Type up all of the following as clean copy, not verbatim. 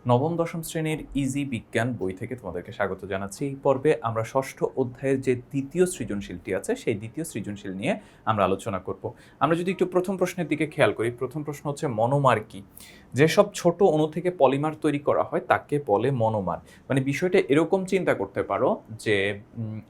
নবম দশম শ্রেণীর ইজি বিজ্ঞান বই থেকে তোমাদেরকে স্বাগত জানাচ্ছি। এই পর্বে আমরা ষষ্ঠ অধ্যায়ের যে দ্বিতীয় সৃজনশীলটি আছে সেই দ্বিতীয় সৃজনশীল নিয়ে আমরা আলোচনা করব। আমরা যদি একটু প্রথম প্রশ্নের দিকে খেয়াল করি, প্রথম প্রশ্ন হচ্ছে মনোমার কি? যেসব ছোট অণু থেকে পলিমার তৈরি করা হয় তাকে বলে মনোমার। মানে বিষয়টা এরকম চিন্তা করতে পারো যে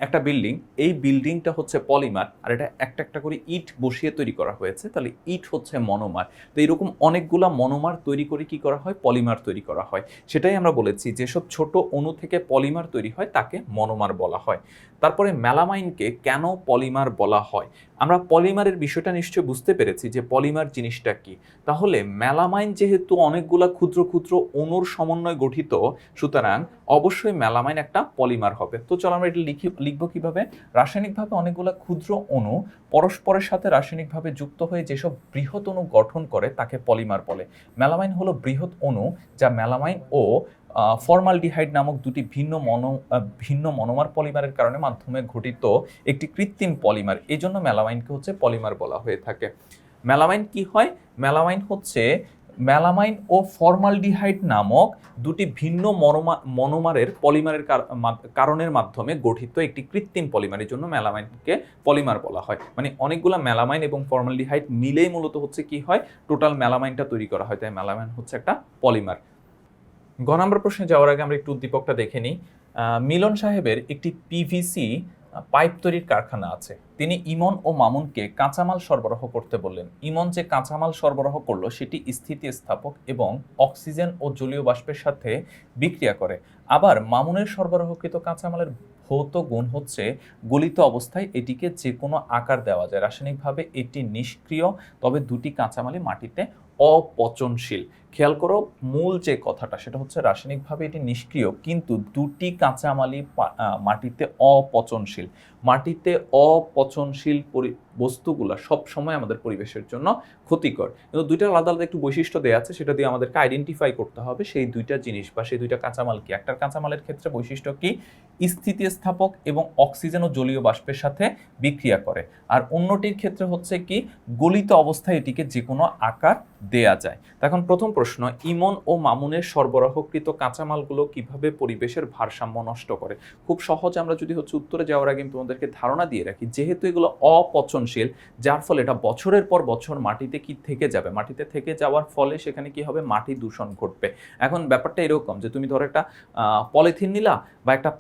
একটা বিল্ডিং, এই বিল্ডিংটা হচ্ছে পলিমার আর এটা একটা একটা করে ইট বসিয়ে তৈরি করা হয়েছে, তাহলে ইট হচ্ছে মনোমার। তো এরকম অনেকগুলা মনোমার তৈরি করে কি করা হয়? পলিমার তৈরি করা হয়। সেটাই আমরা বলেছি, যেসব ছোট অণু থেকে পলিমার তৈরি হয় তাকে মনোমার বলা হয়। তারপরে মেলামাইনকে কেন পলিমার বলা হয়? আমরা পলিমারের বিষয়টা নিশ্চয়ই বুঝতে পেরেছি যে পলিমার জিনিসটা কি। তাহলে মেলামাইন যেহেতু অনেকগুলা ক্ষুদ্র ক্ষুদ্র অণুর সমন্বয়ে গঠিত, সুতরাং অবশ্যই মেলামাইন একটা পলিমার হবে। তো চলো আমরা এটা লিখবো কিভাবে? রাসায়নিকভাবে অনেকগুলা ক্ষুদ্র অণু পরস্পরের সাথে রাসায়নিকভাবে যুক্ত হয়ে যেসব বৃহৎ অণু গঠন করে তাকে পলিমার বলে। মেলামাইন হলো বৃহৎ অণু যা মেলামাইন ও ফর্মালডিহাইড নামক দুটি ভিন্ন মনোমার পলিমারের কারণে মাধ্যমে ঘটিত একটি কৃত্রিম পলিমার। এই জন্য মেলামাইনকে হচ্ছে পলিমার বলা হয়ে থাকে। মেলামাইন কি হয়? মেলামাইন হচ্ছে মেলামাইন ও ফর্মালডিহাইড নামক দুটি ভিন্ন মনোমারের পলিমারের কারণের মাধ্যমে গঠিত একটি কৃত্রিম পলিমার। এই জন্য মেলামাইনকে পলিমার বলা হয়। মানে অনেকগুলো মেলামাইন এবং ফর্মালডিহাইড মিলেই মূলত হচ্ছে কি হয়, টোটাল মেলামাইনটা তৈরি করা হয়। তাই মেলামাইন হচ্ছে একটা পলিমার। গ নম্বর প্রশ্নে যাওয়ার আগে আমরা একটু উদ্দীপকটা দেখে নিই। মিলন সাহেবের একটি পিভিসি পাইপ তৈরির কারখানা আছে। তিনি ইমন ও মামুনকে কাঁচামাল সরবরাহ করতে বললেন। ইমন যে কাঁচামাল সরবরাহ করলো সেটি স্থিতিস্থাপক এবং অক্সিজেন ও জলীয় বাষ্পের সাথে বিক্রিয়া করে। আবার মামুনের সরবরাহকৃত কাঁচামালের ভৌত গুণ হচ্ছে গলিত অবস্থায় এটিকে যে কোনো আকার দেওয়া যায়। রাসায়নিকভাবে এটি নিষ্ক্রিয়, তবে দুটি কাঁচামালই মাটিতে অপচনশীল। খেয়াল করো, মূল যে কথাটা সেটা হচ্ছে রাসায়নিকভাবে এটি নিষ্ক্রিয়, কিন্তু দুটি কাঁচামালই মাটিতে অপচনশীল। মাটিতে অপচনশীল বস্তুগুলো সবসময় আমাদের পরিবেশের জন্য ক্ষতিকর। কিন্তু দুইটা আলাদা আলাদা একটু বৈশিষ্ট্য দেওয়া আছে, সেটা দিয়ে আমাদেরকে আইডেন্টিফাই করতে হবে সেই দুইটা জিনিস বা সেই দুইটা কাঁচামাল কি। একটা কাঁচামালের ক্ষেত্রে বৈশিষ্ট্য কি? স্থিতিস্থাপক এবং অক্সিজেন ও জলীয় বাষ্পের সাথে বিক্রিয়া করে। আর অন্যটির ক্ষেত্রে হচ্ছে কি, গলিত অবস্থায় এটিকে যে কোনো আকার দেয়া যায়। এখন প্রথম প্রশ্ন, ইমন ও মামুনের সরবরাহকৃত কাঁচামালগুলো কিভাবে পরিবেশের ভারসাম্য নষ্ট করে? খুব সহজ, আমরা যদি হচ্ছে উত্তরে যাওয়ার আগে তোমাদেরকে ধারণা দিয়ে রাখি, যেহেতু এগুলো অপচনশীল, যার ফলে এটা বছরের পর বছর মাটিতে কি থেকে যাবে, মাটিতে থেকে যাওয়ার ফলে সেখানে কি হবে? মাটি দূষণ ঘটবে। এখন ব্যাপারটা এরকম যে তুমি ধরো একটা পলিথিন নিলা বা একটা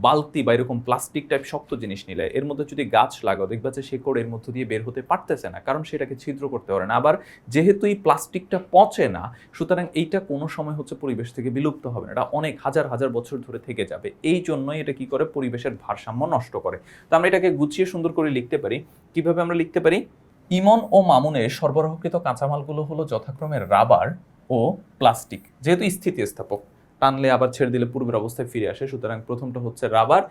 বালতি বা এরকম প্লাস্টিক টাইপ শক্ত জিনিস নিলে, এর মধ্যে যদি গাছ লাগাও, দেখবা যে শেকড় এর মধ্য দিয়ে বের হতে পারতেছে না, কারণ সেটাকে ছিদ্র করতে পারে না। আবার যেহেতু এই প্লাস্টিকটা পচে না, সুতরাং এইটা কোনো সময় হচ্ছে পরিবেশ থেকে বিলুপ্ত হবে না, এটা অনেক হাজার হাজার বছর ধরে থেকে যাবে। এই জন্যই এটা কি করে? পরিবেশের ভারসাম্য নষ্ট করে। তো আমরা এটাকে গুছিয়ে সুন্দর করে লিখতে পারি। কিভাবে আমরা লিখতে পারি? ইমন ও মামুনের সরবরাহকৃত কাঁচামালগুলো হলো যথাক্রমে রাবার ও প্লাস্টিক। যেহেতু স্থিতিস্থাপক, টানলে আবার ছেড়ে দিলে পূর্বের অবস্থায় ফিরে আসে, সুতরাং প্রথমটা হচ্ছে রাবার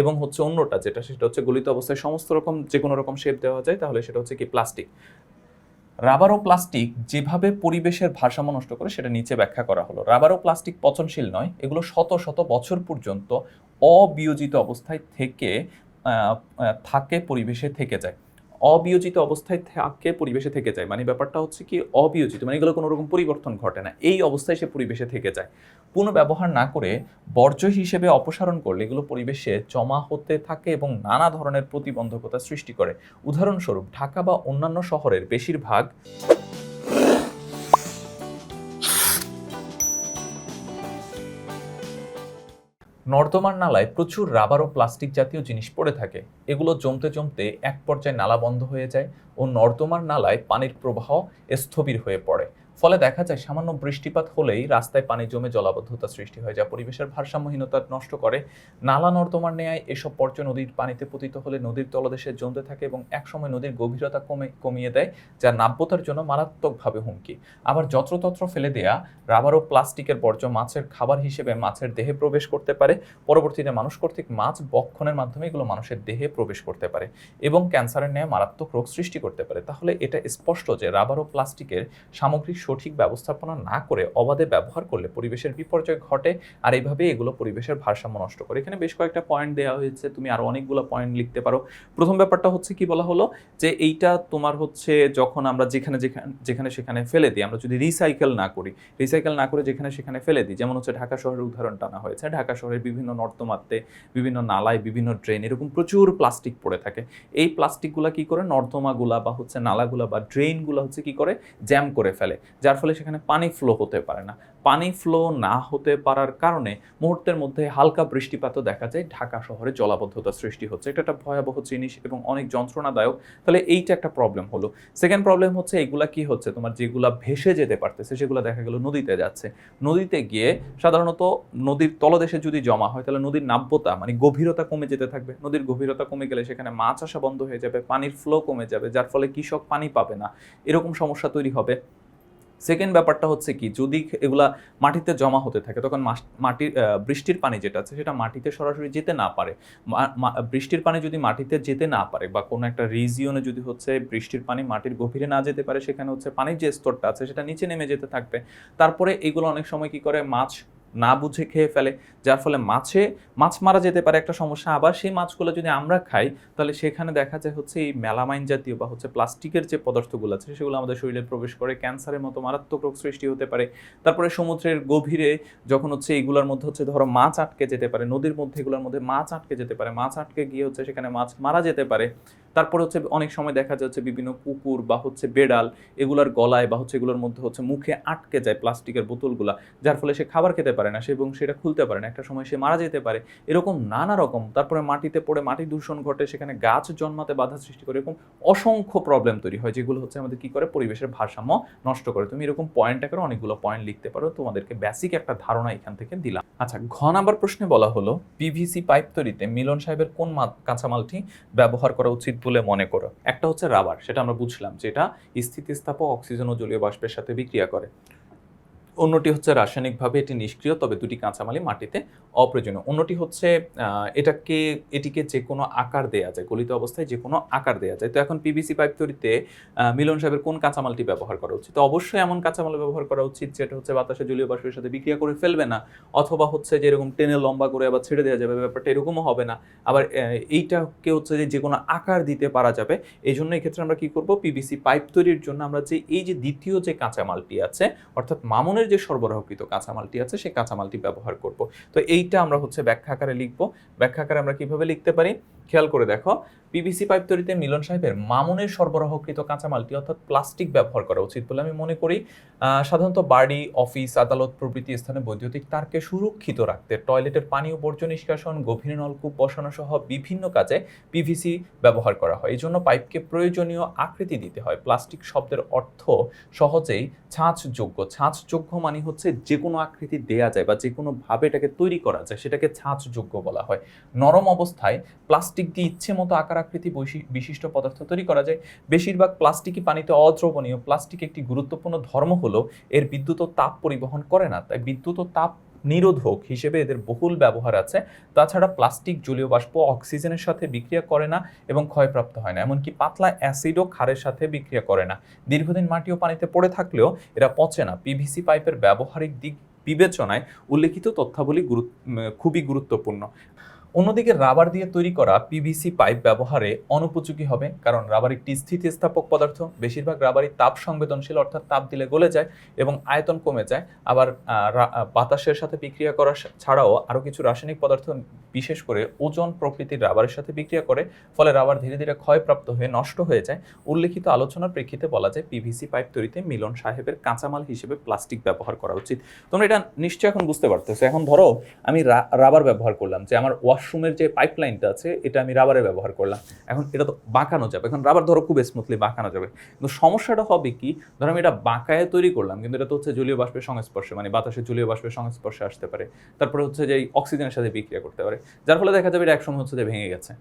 এবং হচ্ছে অন্যটা যেটা সেটা হচ্ছে গলিত অবস্থায় সমস্ত রকম যে কোনো রকম শেপ দেওয়া যায়, তাহলে সেটা হচ্ছে কি? প্লাস্টিক। রাবার ও প্লাস্টিক যেভাবে পরিবেশের ভারসাম্য নষ্ট করে সেটা নিচে ব্যাখ্যা করা হলো। রাবার ও প্লাস্টিক পচনশীল নয়, এগুলো শত শত বছর পর্যন্ত অবিয়োজিত অবস্থায় থাকে পরিবেশে থেকে যায়। অবিয়োজিত অবস্থায় থাকে পরিবেশে থেকে যায় মানে ব্যাপারটা হচ্ছে কি, অবিয়োজিত মানে এগুলো কোনো রকম পরিবর্তন ঘটে না, এই অবস্থায় সে পরিবেশে থেকে যায়। পুনঃব্যবহার না করে বর্জ্য হিসেবে অপসারণ করলে এগুলো পরিবেশে জমা হতে থাকে এবং নানা ধরনের প্রতিবন্ধকতা সৃষ্টি করে। উদাহরণস্বরূপ, ঢাকা বা অন্যান্য শহরের বেশিরভাগ নর্দমার নালায় প্রচুর রাবার ও প্লাস্টিক জাতীয় জিনিস পড়ে থাকে। এগুলো জমতে জমতে এক পর্যায়ে নালা বন্ধ হয়ে যায় ও নর্দমার নালায় পানির প্রবাহ স্থবির হয়ে পড়ে। ফলে দেখা যায় সামান্য বৃষ্টিপাত হলেই রাস্তায় পানি জমে জলাবদ্ধতা সৃষ্টি হয়, যা পরিবেশের ভারসাম্যহীনতা নষ্ট করে। নালা নর্দমার ন্যায় এসব বর্জ্য নদীর পানিতে পতিত হলে নদীর তলদেশে জমতে থাকে এবং একসময় নদীর গভীরতা কমিয়ে দেয়, যা নাব্যতার জন্য মারাত্মকভাবে হুমকি। আবার যত্রতত্র ফেলে দেয়া রাবার ও প্লাস্টিকের বর্জ্য মাছের খাবার হিসেবে মাছের দেহে প্রবেশ করতে পারে। পরবর্তীতে মানুষ কর্তৃক মাছ ভক্ষণের মাধ্যমে এগুলো মানুষের দেহে প্রবেশ করতে পারে এবং ক্যান্সারের ন্যায় মারাত্মক রোগ সৃষ্টি করতে পারে। তাহলে এটা স্পষ্ট যে রাবার ও প্লাস্টিকের সামগ্রিক সঠিক ব্যবস্থাপনা না করে অবাধে ব্যবহার করলে পরিবেশের বিপর্যয় ঘটে, আর এইভাবে এগুলো পরিবেশের ভারসাম্য নষ্ট করে। এখানে বেশ কয়েকটা পয়েন্ট দেওয়া হয়েছে, তুমি আরও অনেকগুলো পয়েন্ট লিখতে পারো। প্রথম ব্যাপারটা হচ্ছে কি বলা হলো যে এইটা তোমার হচ্ছে যখন আমরা যেখানে সেখানে ফেলে দিই, আমরা যদি রিসাইকেল না করে যেখানে সেখানে ফেলে দিই, যেমন হচ্ছে ঢাকা শহরের উদাহরণ টানা হয়েছে। ঢাকা শহরের বিভিন্ন নর্দমাতে, বিভিন্ন নালায়, বিভিন্ন ড্রেন এরকম প্রচুর প্লাস্টিক পড়ে থাকে। এই প্লাস্টিকগুলো কি করে নর্দমাগুলা বা হচ্ছে নালাগুলা বা ড্রেনগুলো হচ্ছে কি করে জ্যাম করে ফেলে, যার ফলে সেখানে পানি ফ্লো হতে পারে না। পানি ফ্লো না হতে পারার কারণে মুহূর্তের মধ্যে হালকা বৃষ্টিপাতও দেখা যায়, ঢাকা শহরে জলাবদ্ধতা সৃষ্টি হচ্ছে। এটা একটা ভয়াবহ জিনিস এবং অনেক যন্ত্রণাদায়ক। তাহলে এইটা একটা প্রবলেম হলো। সেকেন্ড প্রবলেম হচ্ছে এগুলা কি হচ্ছে, তোমার যেগুলা ভেসে যেতে পারতেছে সেগুলো দেখা গেল নদীতে যাচ্ছে। নদীতে গিয়ে সাধারণত নদীর তলদেশে যদি জমা হয় তাহলে নদীর নাব্যতা মানে গভীরতা কমে যেতে থাকবে। নদীর গভীরতা কমে গেলে সেখানে মাছ আসা বন্ধ হয়ে যাবে, পানির ফ্লো কমে যাবে, যার ফলে কৃষক পানি পাবে না, এরকম সমস্যা তৈরি হবে। সেকেন্ড ব্যাপারটা হচ্ছে কি, যদি এগুলা মাটিতে জমা হতে থাকে তখন মাটির বৃষ্টির পানি যেটা আছে সেটা মাটিতে সরাসরি যেতে না পারে। বৃষ্টির পানি যদি মাটিতে যেতে না পারে বা কোনো একটা রিজিয়নে যদি হচ্ছে বৃষ্টির পানি মাটির গভীরে না যেতে পারে, সেখানে হচ্ছে পানির যে স্তরটা আছে সেটা নিচে নেমে যেতে থাকবে। তারপরে এগুলো অনেক সময় কি করে, মাছ না বুঝে খেয়ে ফেলে, যার ফলে মাছ মারা যেতে পারে একটা সমস্যা। আবার সেই মাছগুলো যদি আমরা খাই তাহলে সেখানে দেখা যায় হচ্ছে এই মেলামাইন জাতীয় বা হচ্ছে প্লাস্টিকের যে পদার্থগুলো আছে সেগুলো আমাদের শরীরে প্রবেশ করে ক্যান্সারের মতো মারাত্মক রোগ সৃষ্টি হতে পারে। তারপরে সমুদ্রের গভীরে যখন হচ্ছে এইগুলোর মধ্যে হচ্ছে ধরো মাছ আটকে যেতে পারে, নদীর মধ্যে এগুলোর মধ্যে মাছ আটকে যেতে পারে, মাছ আটকে গিয়ে হচ্ছে সেখানে মাছ মারা যেতে পারে। তারপরে হচ্ছে অনেক সময় দেখা যাচ্ছে বিভিন্ন কুকুর বা হচ্ছে বেড়াল এগুলোর গলায় বা হচ্ছে এগুলোর মধ্যে হচ্ছে মুখে আটকে যায় প্লাস্টিকের বোতলগুলা, যার ফলে সে খাবার খেতে পারে না এবং সেটা খুলতে পারে না, একটা সময় সে মারা যেতে পারে। এরকম নানা রকম। তারপরে মাটিতে পড়ে মাটি দূষণ ঘটে, সেখানে গাছ জন্মাতে বাধা সৃষ্টি করে, এরকম অসংখ্য প্রবলেম তৈরি হয় যেগুলো হচ্ছে আমাদের কি করে, পরিবেশের ভারসাম্য নষ্ট করে। তুমি এরকম পয়েন্ট আকারে অনেকগুলো পয়েন্ট লিখতে পারো, তোমাদেরকে বেসিক একটা ধারণা এখান থেকে দিলাম। আচ্ছা, ঘ নাম্বার প্রশ্নে বলা হলো পিভিসি পাইপ তৈরিতে মিলন সাহেবের কোন কাঁচামালটি ব্যবহার করা উচিত বলে মনে করো? একটা হচ্ছে রাবার, সেটা আমরা বুঝলাম, যেটা স্থিতিস্থাপক অক্সিজেন ও জলীয় বাষ্পের সাথে বিক্রিয়া করে। অন্যটি হচ্ছে রাসায়নিকভাবে এটি নিষ্ক্রিয়, তবে দুটি কাঁচামালই মাটিতে অপ্রয়োজনীয়। অন্যটি হচ্ছে এটিকে যে কোনো আকার দেয়া যায়, গলিত অবস্থায় যে কোনো আকার দেয়া যায়। তো এখন পিভিসি পাইপ তৈরিতে মিলন সাহেবের কোন কাঁচামালটি ব্যবহার করা উচিত? তো অবশ্যই এমন কাঁচামাল ব্যবহার করা উচিত যেটা হচ্ছে বাতাসে জলীয় বাষ্পের সাথে বিক্রিয়া করে ফেলবে না, অথবা হচ্ছে যে এরকম টেনে লম্বা করে আবার ছেড়ে দেওয়া যাবে, ব্যাপারটা এরকমও হবে না। আবার এইটাকে হচ্ছে যে কোনো আকার দিতে পারা যাবে। এই জন্য এই ক্ষেত্রে আমরা কি করব, পিভিসি পাইপ তৈরির জন্য আমরা এই যে দ্বিতীয় যে কাঁচামালটি আছে, অর্থাৎ মামুনের যে সরবরাহকৃত কাঁচামালটি আছে সেই কাঁচামালটি ব্যবহার করব। তো এইটা আমরা হচ্ছে ব্যাখ্যা আকারে লিখব। ব্যাখ্যা আকারে আমরা কিভাবে লিখতে পারি খেয়াল করে দেখো। পিভিসি পাইপ তৈরিতে মিলন সাহেবের মামুনের সরবরাহকৃত কাঁচামালটি অর্থাৎ প্লাস্টিক ব্যবহার করা উচিত বলে আমি মনে করি। সাধারণত বাড়ি, অফিস, আদালত প্রভৃতি স্থানে বৈদ্যুতিক তারকে সুরক্ষিত রাখতে টয়লেটের পানি ও বর্জ্য নিষ্কাশন, গভীর নলকূপ বসানো সহ বিভিন্ন কাজে পিভিসি ব্যবহার করা হয়। এই জন্য পাইপকে প্রয়োজনীয় আকৃতি দিতে হয়। প্লাস্টিক শব্দের অর্থ সহজেই ছাঁচযোগ্য মানে হচ্ছে যে কোনো আকৃতি দেয়া যায় বা যে কোনোভাবে এটাকে তৈরি করা যায়, সেটাকে ছাঁচযোগ্য বলা হয়। নরম অবস্থায় প্লাস্টিক দিয়ে ইচ্ছে মতো আকার আকৃতি বিশিষ্ট পদার্থ তৈরি করা যায়। বেশিরভাগ প্লাস্টিকই পানিতে অদ্রবণীয়। প্লাস্টিক একটি গুরুত্বপূর্ণ ধর্ম হলো এর বিদ্যুৎ ও তাপ পরিবহন করে না, তাই বিদ্যুৎ ও তাপ নিরোধক হিসেবে এদের বহুল ব্যবহার আছে। তাছাড়া প্লাস্টিক জলীয় বাষ্প অক্সিজেনের সাথে বিক্রিয়া করে না এবং ক্ষয়প্রাপ্ত হয় না, এমনকি পাতলা অ্যাসিড ও ক্ষারের সাথে বিক্রিয়া করে না। দীর্ঘদিন মাটি ও পানিতে পড়ে থাকলেও এরা পচে না। পিভিসি পাইপের ব্যবহারিক দিক বিবেচনায় উল্লেখিত তথ্যাবলী খুবই গুরুত্বপূর্ণ। অন্যদিকে রাবার দিয়ে তৈরি করা পিভিসি পাইপ ব্যবহারে অনুপযোগী হবে, কারণ রাবার একটি স্থিতিস্থাপক পদার্থ। বেশিরভাগ রাবারই তাপ সংবেদনশীল, অর্থাৎ তাপ দিলে গলে যায় এবং আয়তন কমে যায়। আবার বাতাসের সাথে বিক্রিয়া করা ছাড়াও আরও কিছু রাসায়নিক পদার্থ, বিশেষ করে ওজন প্রকৃতির রাবারের সাথে বিক্রিয়া করে, ফলে রাবার ধীরে ধীরে ক্ষয়প্রাপ্ত হয়ে নষ্ট হয়ে যায়। উল্লেখিত আলোচনার প্রেক্ষিতে বলা যায় পিভিসি পাইপ তৈরিতে মিলন সাহেবের কাঁচামাল হিসেবে প্লাস্টিক ব্যবহার করা উচিত। তোমরা এটা নিশ্চয়ই এখন বুঝতে পারতেছো। এখন ধরো আমি রাবার ব্যবহার করলাম, যে আমার ওয়াশরুমের যে পাইপলাইনটা আছে এটা আমি রাবারে ব্যবহার করলাম। এখন এটা তো বাঁকানো যাবে, এখন রাবার ধরো খুব স্মুথলি বাঁকানো যাবে, কিন্তু সমস্যাটা হবে কি, ধরো আমি এটা বাঁকায় তৈরি করলাম, কিন্তু এটা তো হচ্ছে জলীয় বাষ্পের সংস্পর্শে, মানে বাতাসের জলীয় বাষ্পের সংস্পর্শে আসতে পারে, তারপরে হচ্ছে যে অক্সিজেনের সাথে বিক্রিয়া করতে পারে, যার ফলে দেখা যাবে এটা একসময় হচ্ছে যে ভেঙে গেছে।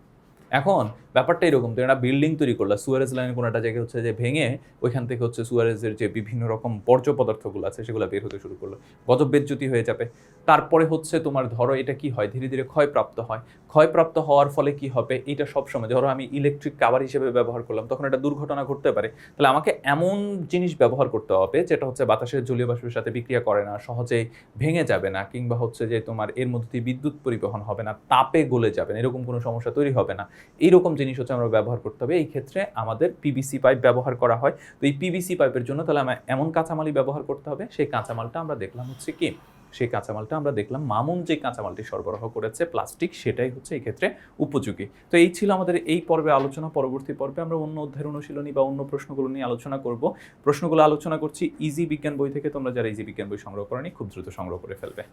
এখন ব্যাপারটা এরকম, তো একটা বিল্ডিং তৈরি করলা, সুয়ারেজ লাইনের কোনো একটা জায়গায় হচ্ছে যে ভেঙে ওইখান থেকে হচ্ছে সুয়ারেজের যে বিভিন্ন রকম বর্জ্য পদার্থগুলো আছে সেগুলো বের হতে শুরু করলো, গজব বেজ্জতি হয়ে যাবে। তারপরে হচ্ছে তোমার ধরো এটা কি হয়, ধীরে ধীরে ক্ষয়প্রাপ্ত হয়। ক্ষয়প্রাপ্ত হওয়ার ফলে কি হবে, এটা সবসময় ধরো আমি ইলেকট্রিক কাভার হিসেবে ব্যবহার করলাম, তখন একটা দুর্ঘটনা ঘটতে পারে। তাহলে আমাকে এমন জিনিস ব্যবহার করতে হবে যেটা হচ্ছে বাতাসের জলীয় বাষ্পের সাথে বিক্রিয়া করে না, সহজেই ভেঙে যাবে না, কিংবা হচ্ছে যে তোমার এর মধ্যে দিয়ে বিদ্যুৎ পরিবহন হবে না, তাপে গলে যাবে না, এরকম কোনো সমস্যা তৈরি হবে না। এইরকম জিনিস হচ্ছে আমরা ব্যবহার করতে হবে। এই ক্ষেত্রে আমাদের পিভিসি পাইপ ব্যবহার করা হয়। তো এই পিভিসি পাইপের জন্য তাহলে আমার এমন কাঁচামালই ব্যবহার করতে হবে। সেই কাঁচামালটা আমরা দেখলাম হচ্ছে কি, সেই কাঁচামালটা আমরা দেখলাম মামুন যে কাঁচামালটি সরবরাহ করেছে প্লাস্টিক, সেটাই হচ্ছে এই ক্ষেত্রে উপযোগী। তো এই ছিল আমাদের এই পর্বে আলোচনা। পরবর্তী পর্বে আমরা অন্য অধ্যায়ের অনুশীলনী বা অন্য প্রশ্নগুলো নিয়ে আলোচনা করব। প্রশ্নগুলো আলোচনা করছি ইজি বিজ্ঞান বই থেকে। তোমরা যারা ইজি বিজ্ঞান বই সংগ্রহ করনি খুব দ্রুত সংগ্রহ করে ফেলবে।